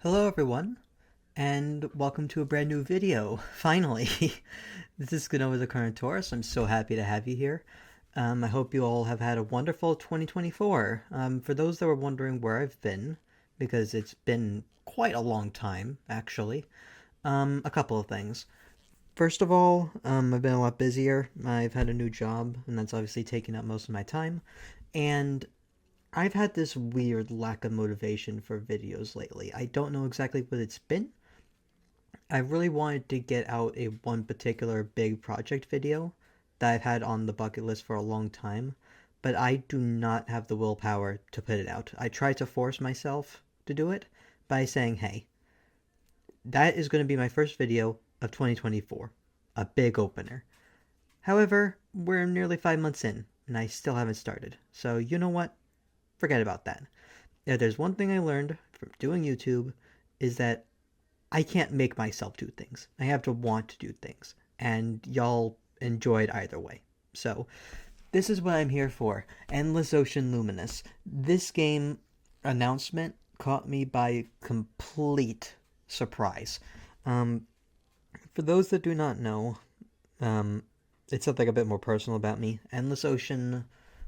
Hello everyone, and welcome to a brand new video, finally. This is Gano with the Current Taurus. I'm so happy to have you here. I hope you all have had a wonderful 2024. For those that were wondering where I've been, because it's been quite a long time, actually, a couple of things. First of all, I've been a lot busier. I've had a new job, and that's obviously taking up most of my time. And I've had this weird lack of motivation for videos lately. I don't know exactly what it's been. I really wanted to get out a one particular big project video that I've had on the bucket list for a long time, but I do not have the willpower to put it out. I try to force myself to do it by saying, hey, that is going to be my first video of 2024, a big opener. However, we're nearly 5 months in, and I still haven't started. So, you know what? Forget about that. If there's one thing I learned from doing YouTube, is that I can't make myself do things. I have to want to do things. And y'all enjoyed either way. So, this is what I'm here for. Endless Ocean Luminous. This game announcement caught me by complete surprise. Um, for those that do not know, um, it's something a bit more personal about me. Endless Ocean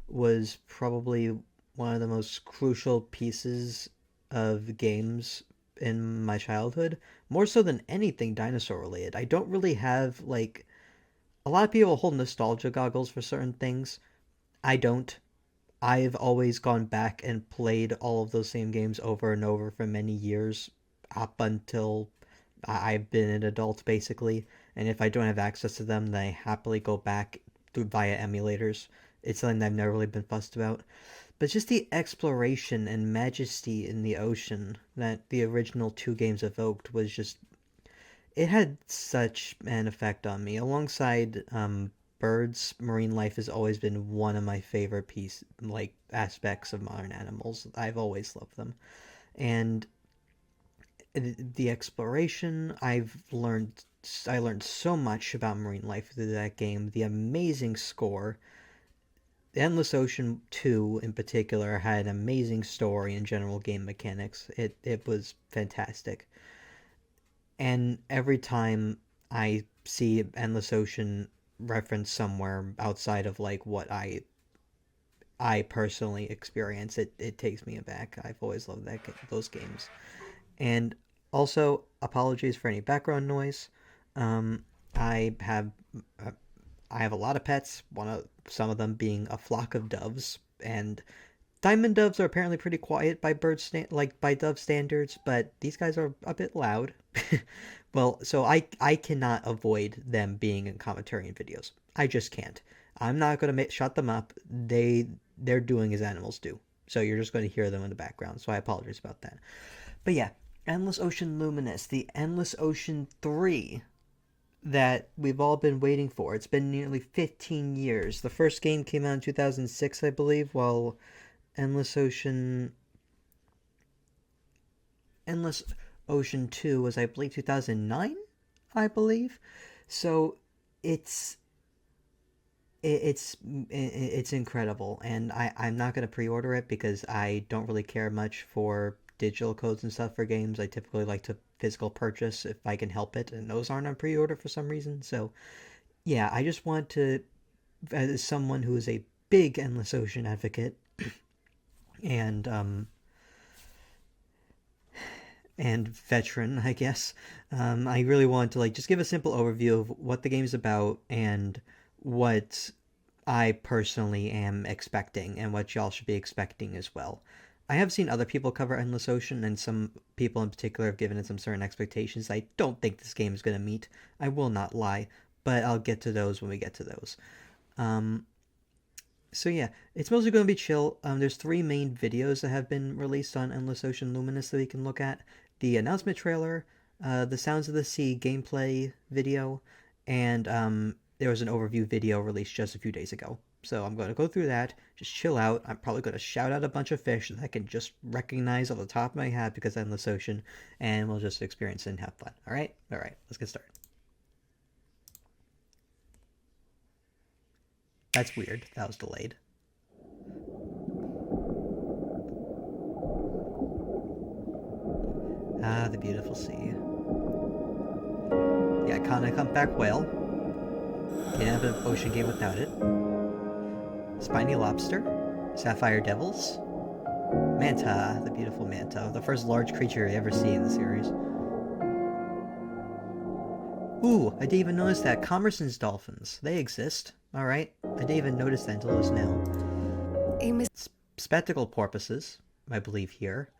was probably one of the most crucial pieces of games in my childhood, more so than anything dinosaur related. I don't really have like a lot of people hold nostalgia goggles for certain things. I don't. I've always gone back and played all of those same games over and over for many years up until I've been an adult basically. And if I don't have access to them, then I happily go back through via emulators. It's something that I've never really been fussed about. But just the exploration and majesty in the ocean that the original two games evoked was just, it had such an effect on me. Alongside birds, marine life has always been one of my favorite aspects of modern animals. I've always loved them. And the exploration, I learned so much about marine life through that game. The amazing score, Endless Ocean 2 in particular had an amazing story and general game mechanics. It was fantastic. And every time I see Endless Ocean referenced somewhere outside of like what I personally experience, it takes me aback. I've always loved those games. And also, apologies for any background noise. Um, I have uh, I have a lot of pets. Some of them being a flock of doves, and diamond doves are apparently pretty quiet by by dove standards, but these guys are a bit loud. Well, so I cannot avoid them being in commentary and videos. I just can't. I'm not gonna shut them up. They're doing as animals do. So you're just going to hear them in the background. So I apologize about that. But yeah, Endless Ocean Luminous, the Endless Ocean 3 that we've all been waiting for. It's been nearly 15 years. The first game came out in 2006, I believe, while Endless Ocean Endless Ocean 2 was, I believe, 2009, I believe. So it's it's incredible, and I'm not going to pre-order it because I don't really care much for digital codes and stuff for games. I typically like to physical purchase if I can help it, and those aren't on pre-order for some reason. So yeah, I just want to, as someone who is a big Endless Ocean advocate and and veteran, I guess, I really want to like just give a simple overview of what the game is about and what I personally am expecting and what y'all should be expecting as well. I have seen other people cover Endless Ocean, and some people in particular have given it some certain expectations I don't think this game is going to meet. I will not lie, but I'll get to those when we get to those. Um, so yeah, it's mostly going to be chill. There's three main videos that have been released on Endless Ocean Luminous that we can look at: the announcement trailer, the Sounds of the Sea gameplay video, and there was an overview video released just a few days ago. So I'm going to go through that, just chill out. I'm probably going to shout out a bunch of fish that I can just recognize off the top of my head because Endless Ocean, and we'll just experience it and have fun. All right, let's get started. That's weird. That was delayed. Ah, the beautiful sea. The iconic humpback whale. Can't have an ocean game without it. Spiny lobster. Sapphire devils. Manta, the beautiful manta. The first large creature you ever see in the series. Ooh, I didn't even notice that. Commerson's dolphins. They exist. Alright. I didn't even notice that until just now. Spectacled porpoises, I believe here.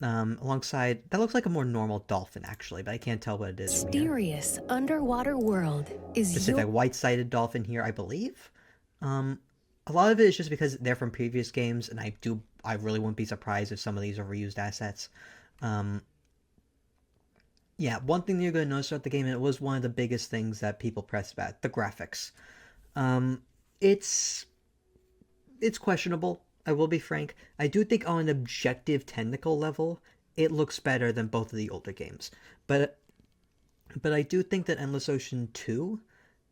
Alongside, that looks like a more normal dolphin actually, but I can't tell what it is from here. Mysterious underwater world is Specific white-sided dolphin here, I believe. A lot of it is just because they're from previous games, and I really wouldn't be surprised if some of these are reused assets. Yeah, one thing that you're going to notice about the game, and it was one of the biggest things that people pressed about, the graphics. It's questionable, I will be frank. I do think on an objective technical level, it looks better than both of the older games. But I do think that Endless Ocean 2,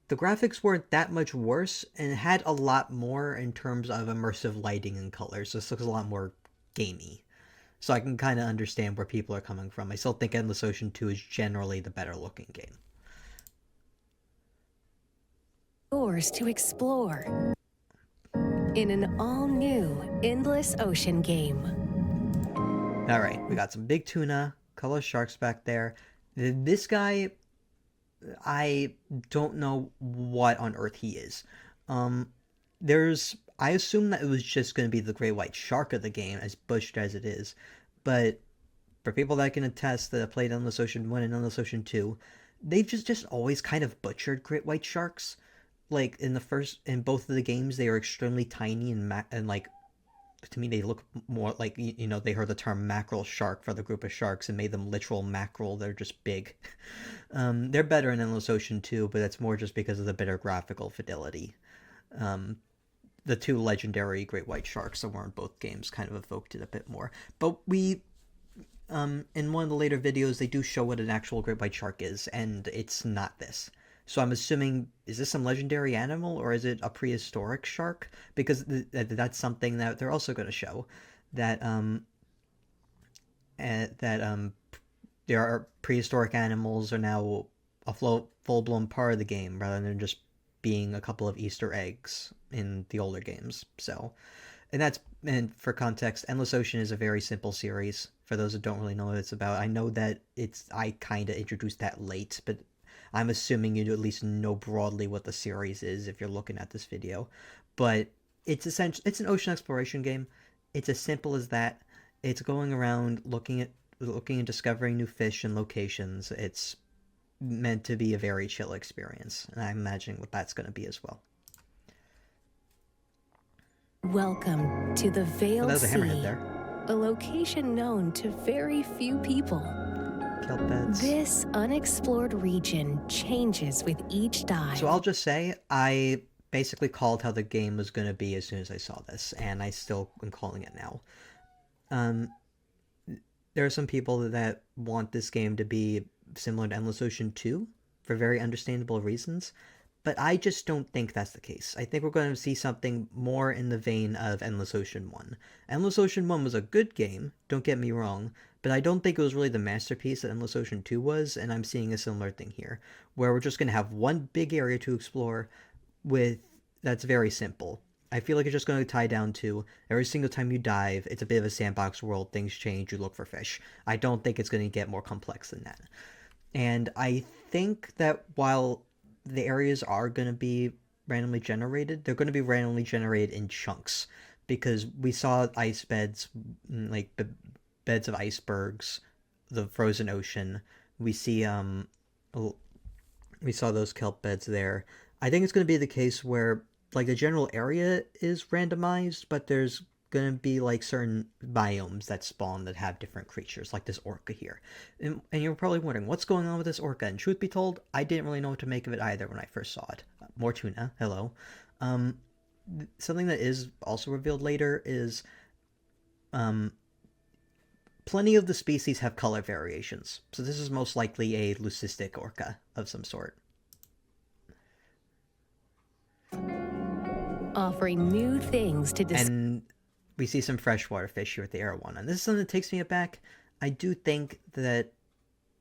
the graphics weren't that much worse, and it had a lot more in terms of immersive lighting and colors. This looks a lot more gamey. So I can kind of understand where people are coming from. I still think Endless Ocean 2 is generally the better looking game. yours to explore in an all-new Endless Ocean game. Alright, we got some big tuna, color sharks back there. This guy, I don't know what on earth he is. I assume that it was just going to be the great white shark of the game, as bushed as it is. But for people that can attest that have played Endless Ocean 1 and Endless Ocean 2, they've just always kind of butchered great white sharks. Like, in both of the games, they are extremely tiny and like, to me, they look more like, they heard the term mackerel shark for the group of sharks and made them literal mackerel. They're just big. They're better in Endless Ocean 2, but that's more just because of the better graphical fidelity. The two legendary great white sharks that were in both games kind of evoked it a bit more. But in one of the later videos, they do show what an actual great white shark is, and it's not this. So I'm assuming, is this some legendary animal, or is it a prehistoric shark? Because that's something that they're also going to show, that there are prehistoric animals are now a full-blown part of the game, rather than just being a couple of Easter eggs in the older games. So, and for context, Endless Ocean is a very simple series. For those that don't really know what it's about, I know that I kind of introduced that late, but I'm assuming you at least know broadly what the series is if you're looking at this video. But it's an ocean exploration game. It's as simple as that. It's going around looking and discovering new fish and locations. It's meant to be a very chill experience, and I'm imagining what that's going to be as well. Welcome to the Veiled There's a Sea, hammerhead there. a location known to very few people. Kelp beds. This unexplored region changes with each dive. So I'll just say, I basically called how the game was going to be as soon as I saw this, and I still am calling it now. There are some people that want this game to be similar to Endless Ocean 2 for very understandable reasons, but I just don't think that's the case. I think we're going to see something more in the vein of Endless Ocean 1. Endless Ocean 1 was a good game, don't get me wrong, but I don't think it was really the masterpiece that Endless Ocean 2 was, and I'm seeing a similar thing here, where we're just going to have one big area to explore that's very simple. I feel like it's just going to tie down to every single time you dive, it's a bit of a sandbox world, things change, you look for fish. I don't think it's going to get more complex than that. And I think that while the areas are going to be randomly generated, they're going to be randomly generated in chunks, because we saw ice beds, like beds of icebergs, the frozen ocean. We saw those kelp beds there. I think it's going to be the case where, like, the general area is randomized, but there's going to be, like, certain biomes that spawn that have different creatures, like this orca here. And you're probably wondering, what's going on with this orca? And truth be told, I didn't really know what to make of it either when I first saw it. More tuna, hello. Something that is also revealed later is plenty of the species have color variations. So this is most likely a leucistic orca of some sort. Offering new things to discover. And we see some freshwater fish here at the Erewhon. And this is something that takes me aback. I do think that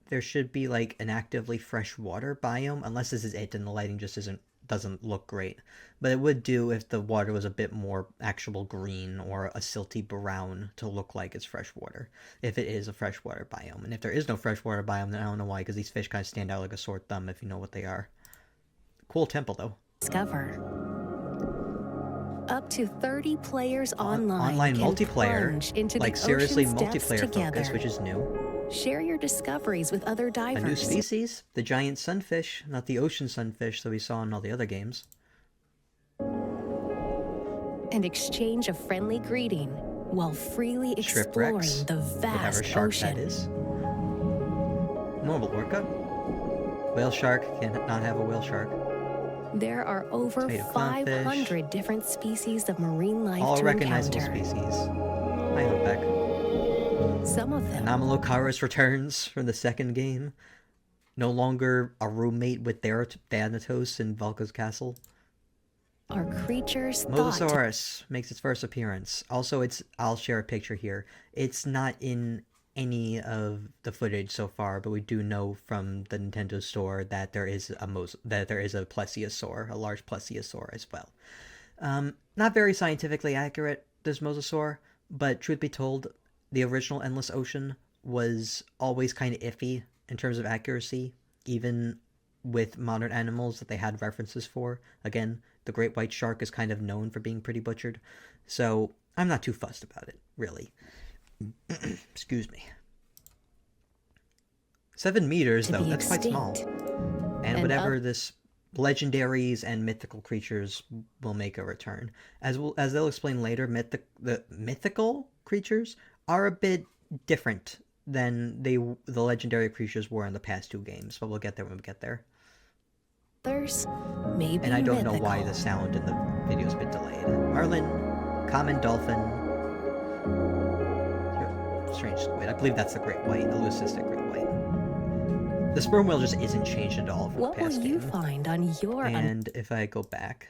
there should be like an actively freshwater biome, unless this is it and the lighting just doesn't look great. But it would do if the water was a bit more actual green or a silty brown to look like it's freshwater, if it is a freshwater biome. And if there is no freshwater biome, then I don't know why, because these fish kind of stand out like a sore thumb if you know what they are. Cool temple, though. Discover. Up to 30 players online Online can multiplayer, plunge into like the seriously ocean's depths multiplayer together. focus, which is new. Share your discoveries with other divers. A new species, the giant sunfish, not the ocean sunfish that we saw in all the other games. And exchange a friendly greeting while freely exploring Shipwrecks, the whatever vast shark ocean. that is. Normal orca. Whale shark cannot have a whale shark. There are over Tomato 500 clownfish. different species of marine life All to recognizable encounter. species. Hi, humpback. Some of them Anomalocaris returns from the second game. No longer a roommate with Thanatos in Valka's castle. are creatures thought to Mosasaurus makes its first appearance. Also, I'll share a picture here. It's not in any of the footage so far, but we do know from the Nintendo store that there is a plesiosaur, a large plesiosaur as well. Not very scientifically accurate, this mosasaur, but truth be told, the original Endless Ocean was always kind of iffy in terms of accuracy, even with modern animals that they had references for. Again, the great white shark is kind of known for being pretty butchered, so I'm not too fussed about it, really. Excuse me. 7 meters, to though, be that's quite small. extinct. And whatever this legendaries and mythical creatures will make a return. As they'll explain later, the mythical creatures are a bit different than the legendary creatures were in the past 2 games, but we'll get there when we get there. Others may be And I don't know why mythical. the sound in the video's been delayed. Marlin, common dolphin, strange squid. I believe that's the great white, the leucistic great white. The sperm whale just isn't changed at all from What the will past you game. find on your And if I go back,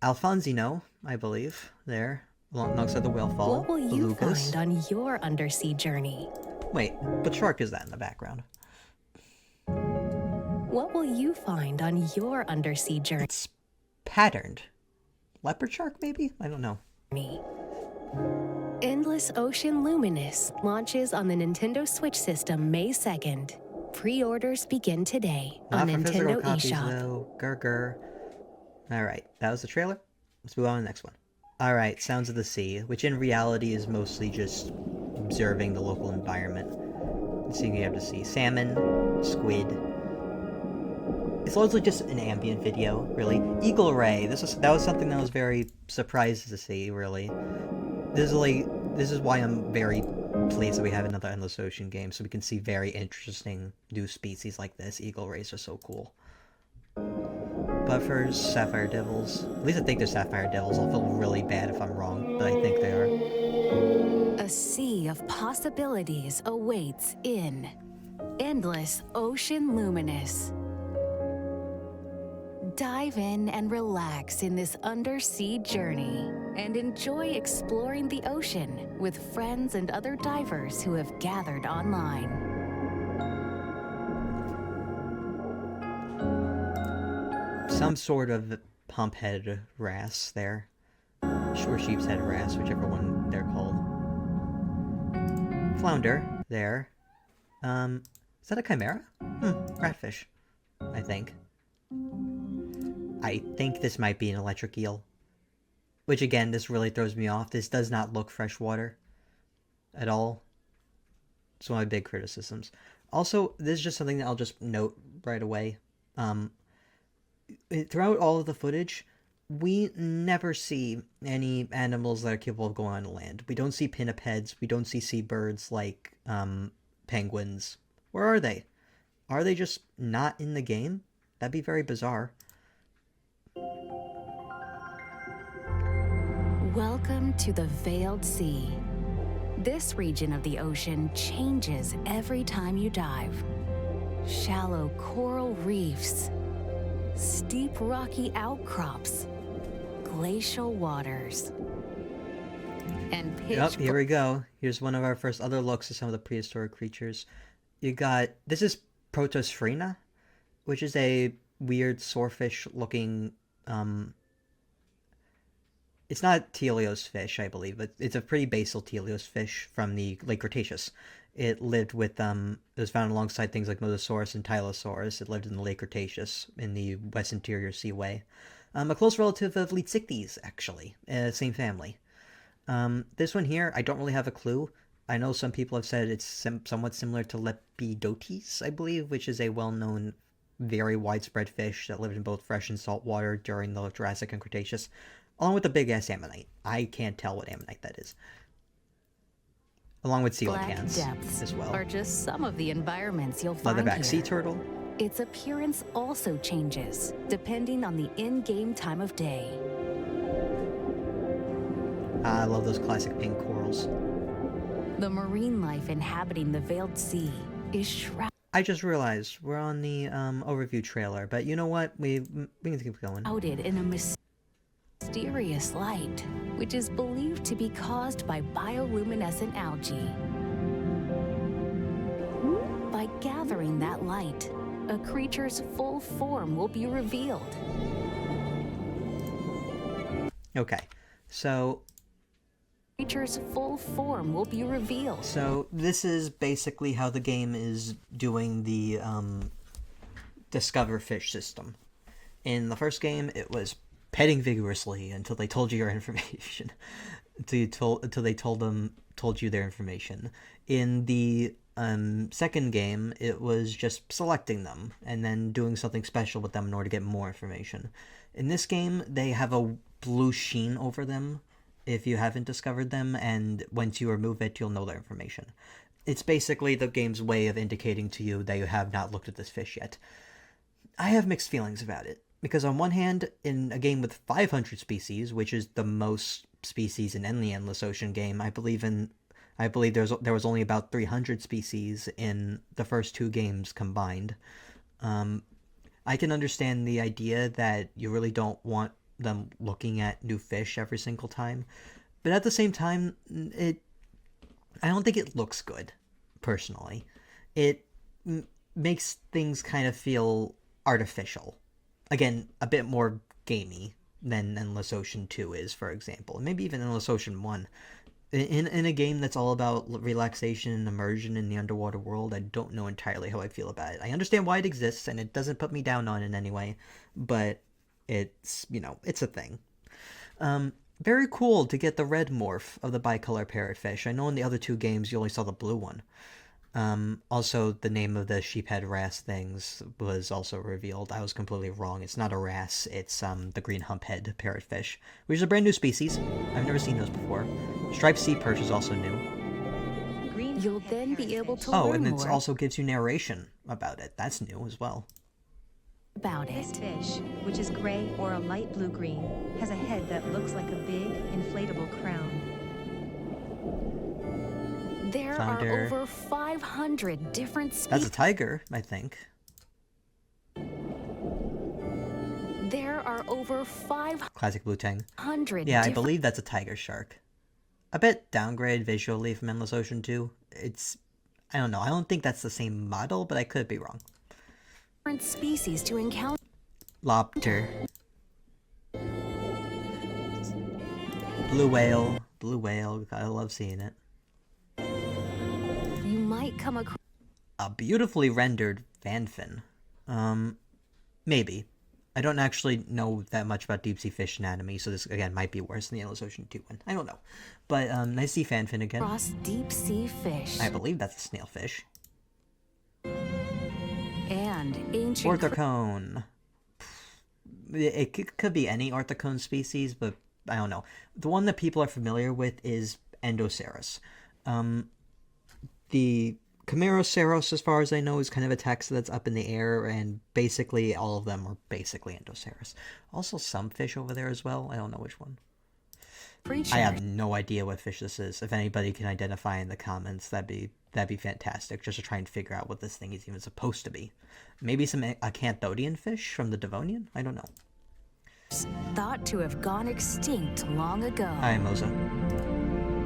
Alfonsino, I believe, there, alongside the whale fall. What will you belugas. find on your undersea journey? Wait, what shark is that in the background? What will you find on your undersea journey? It's patterned. Leopard shark, maybe? I don't know. Endless Ocean Luminous launches on the Nintendo Switch system May 2nd. Pre-orders begin today on Not for physical Nintendo copies, eShop. though. Grr. Alright, that was the trailer. Let's move on to the next one. Alright, Sounds of the Sea, which in reality is mostly just observing the local environment. Seeing you have to see salmon, squid. It's largely just an ambient video, really. Eagle Ray, that was something that I was very surprised to see, really. This is why I'm very pleased that we have another Endless Ocean game, so we can see very interesting new species like this. Eagle Rays are so cool. Buffers, Sapphire Devils. At least I think they're Sapphire Devils. I'll feel really bad if I'm wrong, but I think they are. A sea of possibilities awaits in Endless Ocean Luminous. Dive in and relax in this undersea journey and enjoy exploring the ocean with friends and other divers who have gathered online. Some sort of pumphead wrasse there. Or sheep's head wrasse, whichever one they're called. Flounder, there. Is that a chimera? Ratfish, I think. I think this might be an electric eel. Which again, this really throws me off. This does not look freshwater at all. It's one of my big criticisms. Also, this is just something that I'll just note right away. Throughout all of the footage, we never see any animals that are capable of going on land. We don't see pinnipeds. We don't see seabirds like penguins. Where are they? Are they just not in the game? That'd be very bizarre. Welcome to the Veiled Sea. This region of the ocean changes every time you dive. Shallow coral reefs, steep rocky outcrops, glacial waters. and Yep, pitch. here we go. Here's one of our first other looks at some of the prehistoric creatures. You got, this is Protosphorina, which is a weird swordfish-looking, it's not Teleos fish, I believe, but it's a pretty basal Teleos fish from the late Cretaceous. It lived with, it was found alongside things like Mosasaurus and Tylosaurus. It lived in the late Cretaceous in the West Interior Seaway. A close relative of Leetsichthys, actually. Same family. This one here, I don't really have a clue. I know some people have said it's somewhat similar to Lepidotes, I believe, which is a well-known, very widespread fish that lived in both fresh and salt water during the Jurassic and Cretaceous, along with the big-ass ammonite. I can't tell what ammonite that is. Along with coelacanths Depths as well. are just some of the environments you'll find Leatherback here. sea turtle. Its appearance also changes depending on the in-game time of day. I love those classic pink corals. The marine life inhabiting the Veiled Sea is shrouded I just realized we're on the overview trailer, but you know what? We can keep going. in a mysterious light, which is believed to be caused by bioluminescent algae. By gathering that light, a creature's full form will be revealed. Okay, so Creature's full form will be revealed. So this is basically how the game is doing the discover fish system. In the first game, it was petting vigorously until they told you your information, until they told you their information. In the second game, it was just selecting them and then doing something special with them in order to get more information. In this game, they have a blue sheen over them if you haven't discovered them, and once you remove it, you'll know their information. It's basically the game's way of indicating to you that you have not looked at this fish yet. I have mixed feelings about it, because on one hand, in a game with 500 species, which is the most species in any Endless Ocean game, I believe there was only about 300 species in the first two games combined. I can understand the idea that you really don't want them looking at new fish every single time, but at the same time, I don't think it looks good, personally. It makes things kind of feel artificial. Again, a bit more gamey than Endless Ocean 2 is, for example, and maybe even Endless Ocean 1. In a game that's all about relaxation and immersion in the underwater world, I don't know entirely how I feel about it. I understand why it exists, and it doesn't put me down on it in any way, but it's, it's a thing. Very cool to get the red morph of the bicolor parrotfish. I know in the other two games you only saw the blue one. Also, the name of the sheephead wrasse things was also revealed. I was completely wrong. It's not a wrasse, it's the green humphead parrotfish, which is a brand new species. I've never seen those before. Striped sea perch is also new. You'll then be able to Oh, learn and it more also gives you narration about it. That's new as well. about This it. fish, which is gray or a light blue-green, has a head that looks like a big, inflatable crown. There Flounder. are over 500 different That's species. a tiger, I think. There are over 500 Classic blue tang. Yeah, I different believe that's a tiger shark. A bit downgrade visually from Endless Ocean 2. I don't know. I don't think that's the same model, but I could be wrong. species to encounter. Lobster. Blue whale. Blue whale. I love seeing it. You might come across A beautifully rendered fanfin. Maybe. I don't actually know that much about deep sea fish anatomy, so this, again, might be worse than the Endless Ocean 2 one. I don't know. But, nice to see fanfin again. deep sea fish I believe that's a snailfish. and ancient Orthocone. It could be any orthocone species, but I don't know. The one that people are familiar with is Endoceros. The Chimeroceros, as far as I know, is kind of a text that's up in the air, and basically all of them are basically Endoceros. Also some fish over there as well. I don't know which one. creature. I have no idea what fish this is. If anybody can identify in the comments, that'd be fantastic, just to try and figure out what this thing is even supposed to be. Maybe some acanthodian fish from the Devonian? I don't know. Thought to have gone extinct long ago. Hi, Moza.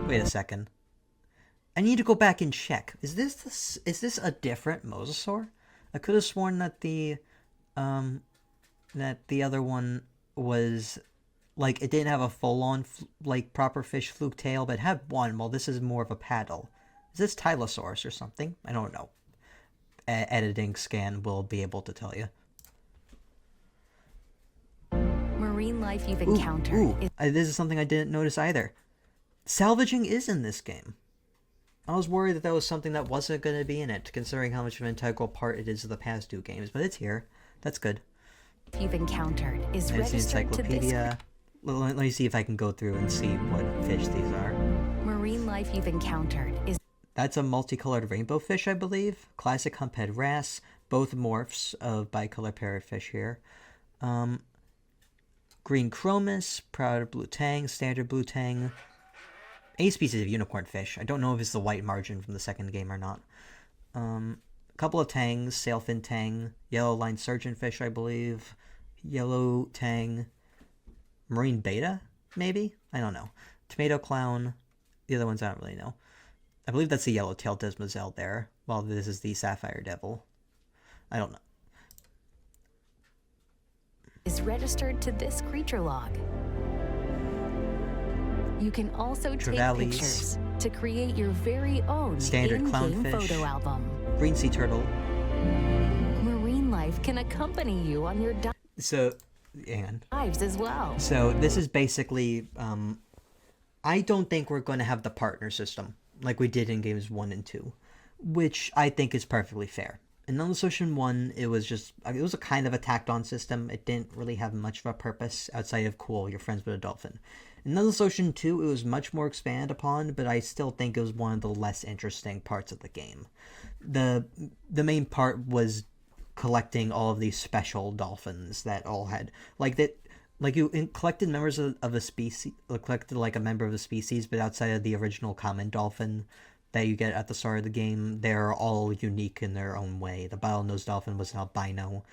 Wait a second. I need to go back and check. Is this a different mosasaur? I could have sworn that the other one was like it didn't have a full-on like proper fish fluke tail, but it had one. Well, this is more of a paddle. Is this Tylosaurus or something? I don't know. Editing scan will be able to tell you. Marine life you've encountered is This is something I didn't notice either. Salvaging is in this game. I was worried that was something that wasn't going to be in it, considering how much of an integral part it is of the past two games, but it's here. That's good. you've encountered is There's the registered to this encyclopedia. Let me see if I can go through and see what fish these are. marine life you've encountered is That's a multicolored rainbow fish, I believe. Classic humphead wrasse, both morphs of bicolor parrotfish here. Green chromis, proud blue tang, standard blue tang. A species of unicorn fish. I don't know if it's the white margin from the second game or not. A couple of tangs, sailfin tang, yellow line surgeonfish, I believe. Yellow tang, marine beta, maybe? I don't know. Tomato clown. The other ones I don't really know. I believe that's the yellow-tailed desmosel there, while this is the sapphire devil. I don't know. is registered to this creature log. You can also take Trevallies. pictures to create your very own Standard in-game clownfish. photo album. Green sea turtle. Marine life can accompany you on your So, hang on. dives as well. So this is basically, I don't think we're going to have the partner system like we did in games 1 and 2, which I think is perfectly fair. In Luminous Ocean 1, it was a kind of a tacked on system. It didn't really have much of a purpose outside of cool, you're friends with a dolphin. In Luminous Ocean 2, it was much more expanded upon, but I still think it was one of the less interesting parts of the game. The main part was collecting all of these special dolphins that all had collected members of a species, collected like a member of a species, but outside of the original common dolphin that you get at the start of the game, they're all unique in their own way. The bottlenose dolphin was an albino.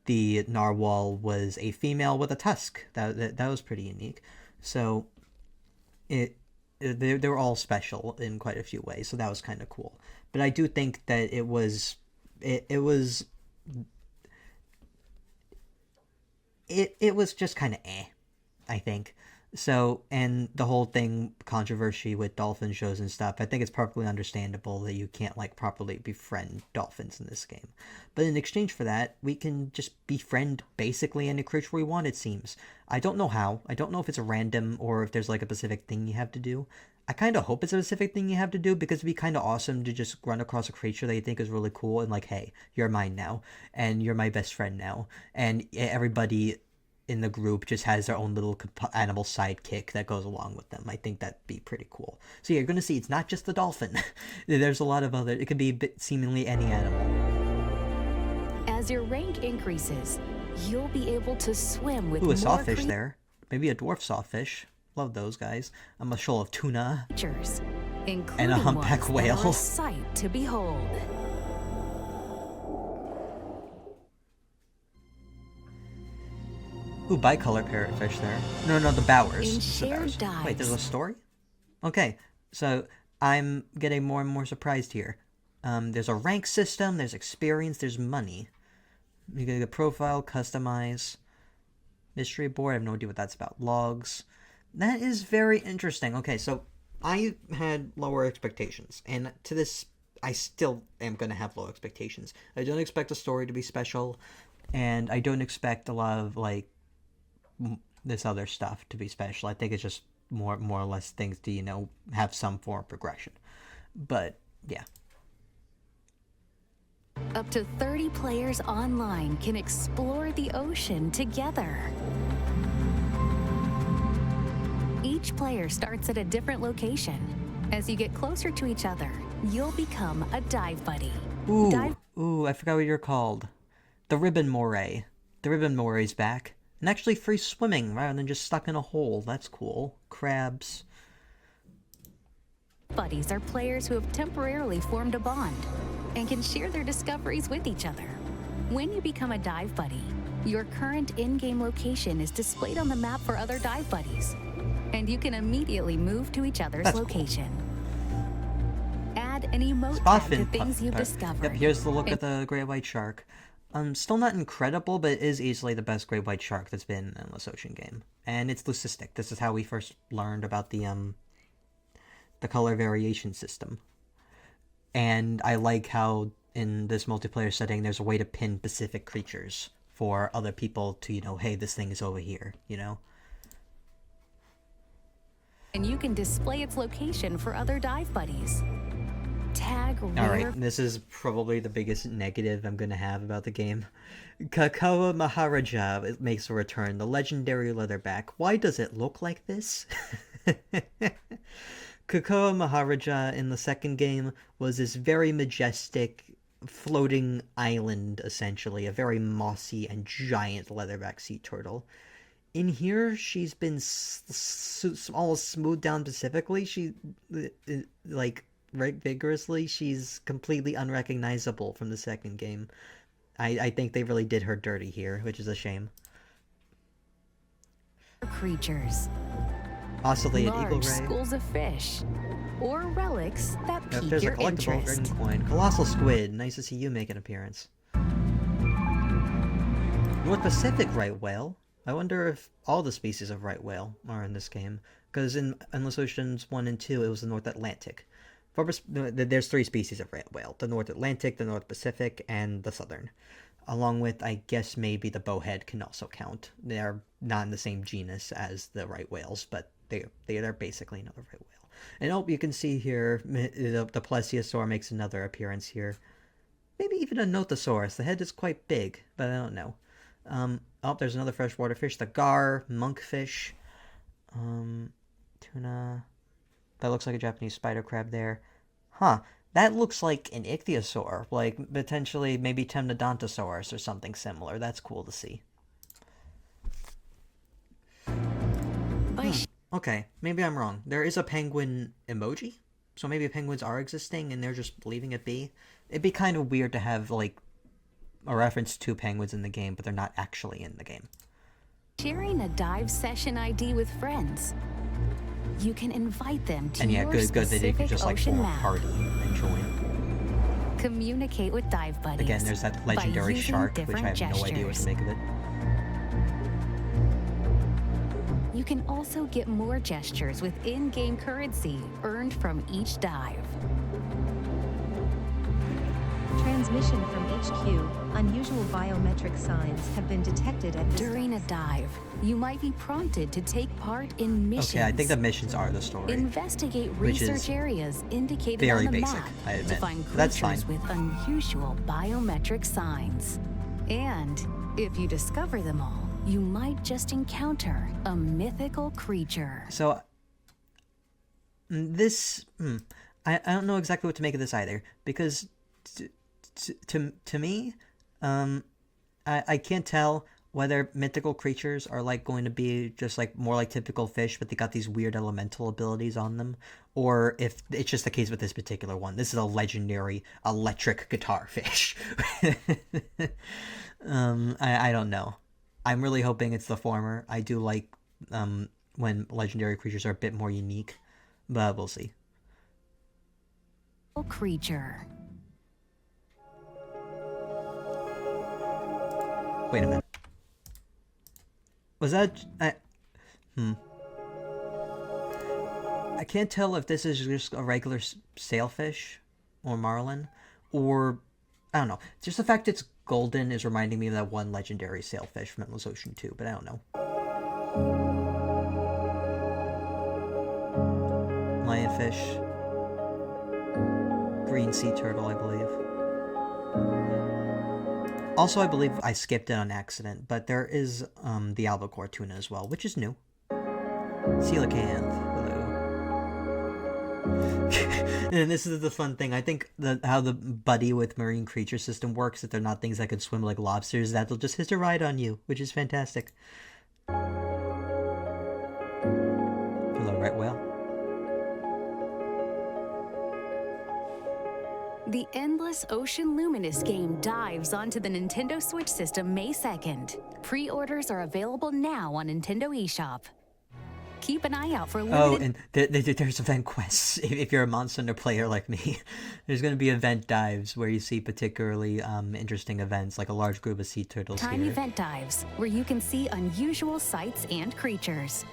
The narwhal was a female with a tusk. That was pretty unique. So they were all special in quite a few ways. So that was kind of cool. But I do think that it was just kind of I think. So, and the whole thing, controversy with dolphin shows and stuff, I think it's perfectly understandable that you can't, like, properly befriend dolphins in this game. But in exchange for that, we can just befriend basically any creature we want, it seems. I don't know how. I don't know if it's a random or if there's, like, a specific thing you have to do. I kind of hope it's a specific thing you have to do, because it'd be kind of awesome to just run across a creature that you think is really cool and, like, hey, you're mine now, and you're my best friend now, and everybody in the group just has their own little animal sidekick that goes along with them. I think that'd be pretty cool. So yeah, you're going to see it's not just the dolphin. There's a lot of other... It could be seemingly any animal. As your rank increases, you'll be able to swim with Ooh, more a sawfish there. Maybe a dwarf sawfish. Love those guys. A shoal of tuna. creatures, including And a humpback ones that are whale. a sight to behold. Ooh, bicolor parrotfish there. No, the Bowers. In It's the shared Bowers. dives. Wait, there's a story? Okay, so I'm getting more and more surprised here. There's a rank system, there's experience, there's money. You get a profile, customize. Mystery board, I have no idea what that's about. Logs. That is very interesting. Okay, so I had lower expectations, and to this, I still am going to have low expectations. I don't expect the story to be special, and I don't expect a lot of, like, this other stuff to be special. I think it's just more or less things to, have some form of progression. But, yeah. Up to 30 players online can explore the ocean together. Each player starts at a different location. As you get closer to each other, you'll become a dive buddy. Ooh, I forgot what you're called. The ribbon moray. The ribbon moray's back. And actually free swimming rather than just stuck in a hole. That's cool. Crabs. Buddies are players who have temporarily formed a bond and can share their discoveries with each other. When you become a dive buddy, your current in-game location is displayed on the map for other dive buddies. and you can immediately move to each other's That's cool. location. Add an emote Spot tag to fin. things you've Yep, discovered. here's the look at the great white shark. Still not incredible, but it is easily the best great white shark that's been in an Endless Ocean game. And it's leucistic. This is how we first learned about the color variation system. And I like how in this multiplayer setting there's a way to pin specific creatures for other people to, you know, hey, this thing is over here, you know? And you can display its location for other dive buddies. Tag rare... Alright, this is probably the biggest negative I'm gonna have about the game. Kakawa Maharaja makes a return, the legendary leatherback. Why does it look like this? Kakawa Maharaja in the second game was this very majestic, floating island, essentially. A very mossy and giant leatherback sea turtle. In here, she's been almost smoothed down specifically. She, like... right vigorously, she's completely unrecognizable from the second game. I think they really did her dirty here, which is a shame. Creatures. Ocellated eagle Large ray. schools of fish. Or relics that Yep, pique there's a your collectible interest. dragon coin. Colossal squid. Nice to see you make an appearance. North Pacific right whale. I wonder if all the species of right whale are in this game. Because in Endless Oceans 1 and 2, it was the North Atlantic. There's 3 species of right whale. The North Atlantic, the North Pacific, and the Southern. Along with, I guess, maybe the bowhead can also count. They're not in the same genus as the right whales, but they're basically another right whale. And oh, you can see here, the plesiosaur makes another appearance here. Maybe even a nothosaurus. The head is quite big, but I don't know. Oh, there's another freshwater fish. The gar, monkfish, tuna. That looks like a Japanese spider crab there. Huh. That looks like an ichthyosaur. Like, potentially, maybe Temnodontosaurus or something similar. That's cool to see. Okay, maybe I'm wrong. There is a penguin emoji? So maybe penguins are existing and they're just leaving it be? It'd be kind of weird to have, like, a reference to penguins in the game, but they're not actually in the game. Sharing a dive session ID with friends. You can invite them to And yeah, your good that they specific could just, like, ocean form a map. party and join. Communicate with dive buddies. Again, there's that by legendary using shark, which I different have no idea what to gestures. make of it. You can also get more gestures with in-game currency earned from each dive. Transmission from HQ. Unusual biometric signs have been detected at this During a dive, you might be prompted to take part in missions. Okay, I think the missions are the story. Investigate which is research areas indicated very on the basic, map I to admit. find That's creatures fine. with unusual biometric signs. And if you discover them all, you might just encounter a mythical creature. So, this... I don't know exactly what to make of this either, because to me, I can't tell whether mythical creatures are like going to be just like more like typical fish, but they got these weird elemental abilities on them, or if it's just the case with this particular one. This is a legendary electric guitar fish. I don't know. I'm really hoping it's the former. I do like when legendary creatures are a bit more unique, but we'll see. Creature. Wait a minute. Was that... I can't tell if this is just a regular sailfish or marlin, or... I don't know. Just the fact it's golden is reminding me of that one legendary sailfish from Endless Ocean 2, but I don't know. Lionfish. Green sea turtle, I believe. Also, I believe I skipped it on accident, but there is the albacore tuna as well, which is new. Coelacanth, hello. And this is the fun thing. I think how the buddy with marine creature system works, that they're not things that can swim like lobsters, that they'll just hitch a ride on you, which is fantastic. Hello, right whale. The Endless Ocean Luminous game dives onto the Nintendo Switch system May 2nd. Pre-orders are available now on Nintendo eShop. keep an eye out for Oh, limited... and there's event quests. If you're a Monster Hunter player like me, there's going to be event dives where you see particularly interesting events, like a large group of sea turtles time here. event dives, where you can see unusual sights and creatures.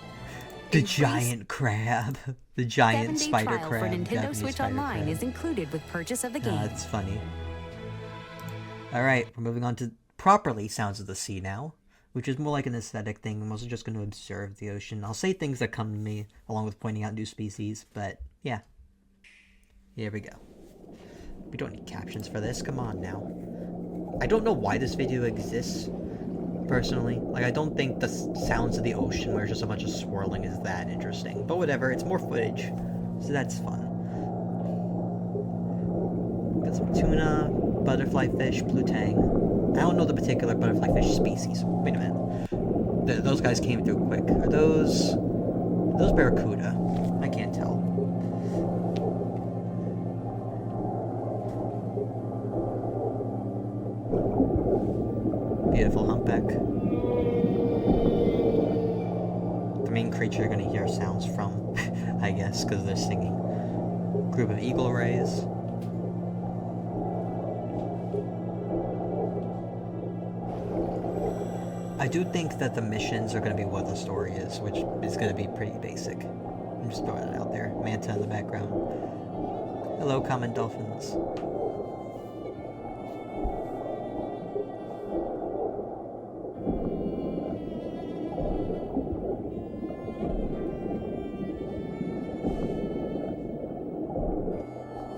The giant crab. The giant 7-day spider trial crab. for Nintendo Japanese Switch spider Online crab. is included with purchase of the game. That's funny. Alright, we're moving on to properly Sounds of the Sea now, which is more like an aesthetic thing. I'm also just going to observe the ocean. I'll say things that come to me, along with pointing out new species, but yeah. Here we go. We don't need captions for this, come on now. I don't know why this video exists, personally. Like, I don't think the sounds of the ocean where it's just a bunch of swirling is that interesting. But whatever, it's more footage, so that's fun. Got some tuna, butterfly fish, blue tang. I don't know the particular butterfly fish species. Wait a minute. Those guys came through quick. Are those barracuda? I can't tell. Beautiful humpback. The main creature you're gonna hear sounds from, I guess, because they're singing. Group of eagle rays. I do think that the missions are going to be what the story is, which is going to be pretty basic. I'm just throwing it out there. Manta in the background. Hello, common dolphins.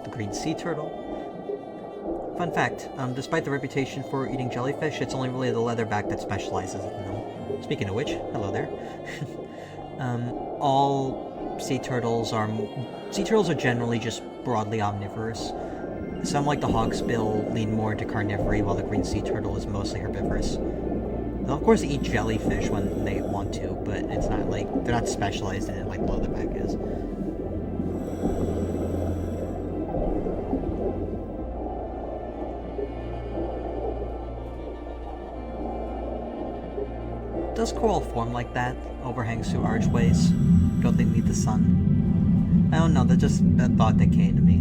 The green sea turtle. Fun fact, despite the reputation for eating jellyfish, it's only really the leatherback that specializes in them. Speaking of which, hello there. All sea turtles are generally just broadly omnivorous. Some, like the hawksbill, lean more into carnivory, while the green sea turtle is mostly herbivorous. They'll of course eat jellyfish when they want to, but it's not like, they're not specialized in it like the leatherback is. Does coral form like that? Overhangs through archways? Don't they need the sun? I don't know, that's just a thought that came to me.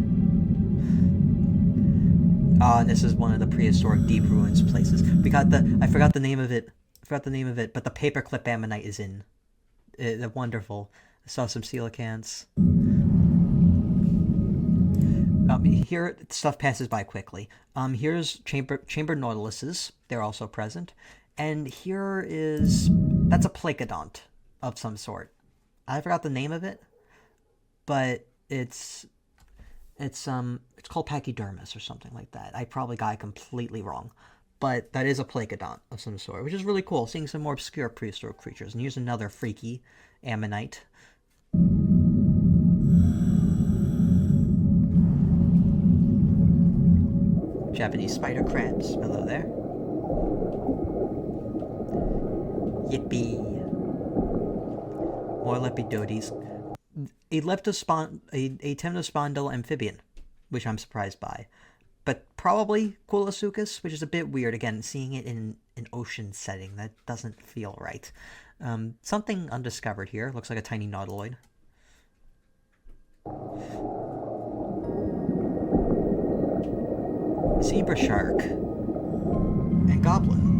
And this is one of the prehistoric deep ruins places. I forgot the name of it, but the paperclip ammonite is in. They're wonderful. I saw some coelacanths. Here, stuff passes by quickly. Here's chamber nautiluses. They're also present. And that's a placodont of some sort. I forgot the name of it, but it's called pachydermis or something like that. I probably got it completely wrong, but that is a placodont of some sort, which is really cool, seeing some more obscure prehistoric creatures. And here's another freaky ammonite. Japanese spider crabs. Hello there. Yippee. More lepidotes. A temnospondyl amphibian, which I'm surprised by. But probably Coolosuchus, which is a bit weird. Again, seeing it in an ocean setting, that doesn't feel right. Something undiscovered here. Looks like a tiny nautiloid. Zebra shark. And goblin.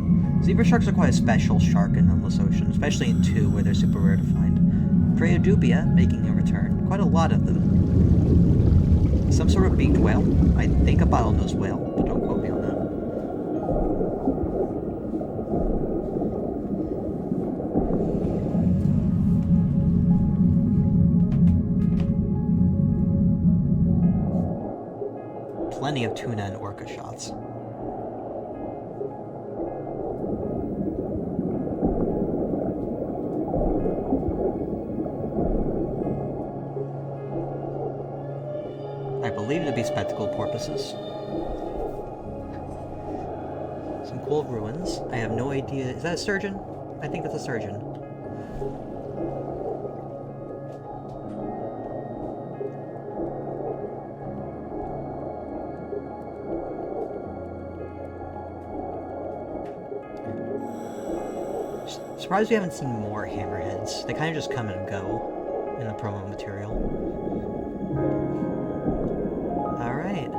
Zebra sharks are quite a special shark in the endless ocean, especially in 2, where they're super rare to find. Preodubia making a return. Quite a lot of them. Some sort of beaked whale. I think a bottlenose whale, but don't quote me on that. Plenty of tuna and orca shots. I believe to be spectacled porpoises. Some cool ruins. I have no idea. Is that a sturgeon? I think that's a sturgeon. Surprised we haven't seen more hammerheads. They kind of just come and go. in the promo material. Alright.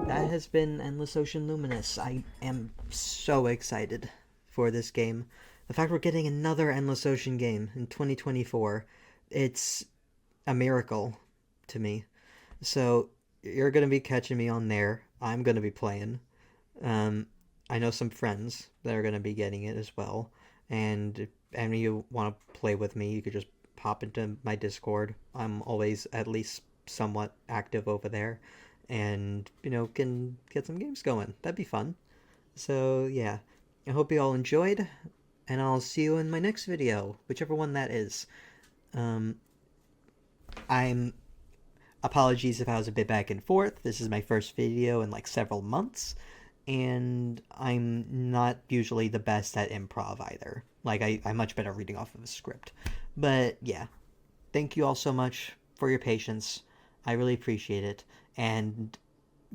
That has been Endless Ocean Luminous. I am so excited for this game. The fact we're getting another Endless Ocean game in 2024, it's a miracle to me. So, you're going to be catching me on there. I'm going to be playing. I know some friends that are going to be getting it as well. And if any of you want to play with me, you could just pop into my Discord. I'm always at least somewhat active over there. And, can get some games going. That'd be fun. So, yeah. I hope you all enjoyed. And I'll see you in my next video, whichever one that is. I'm... Apologies if I was a bit back and forth. This is my first video in like several months. And I'm not usually the best at improv either. Like, I'm much better reading off of a script. But, yeah. Thank you all so much for your patience. I really appreciate it. And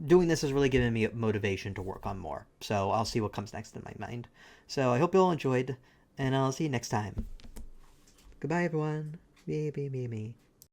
doing this has really given me motivation to work on more. So I'll see what comes next in my mind. So I hope you all enjoyed, and I'll see you next time. Goodbye, everyone. Me.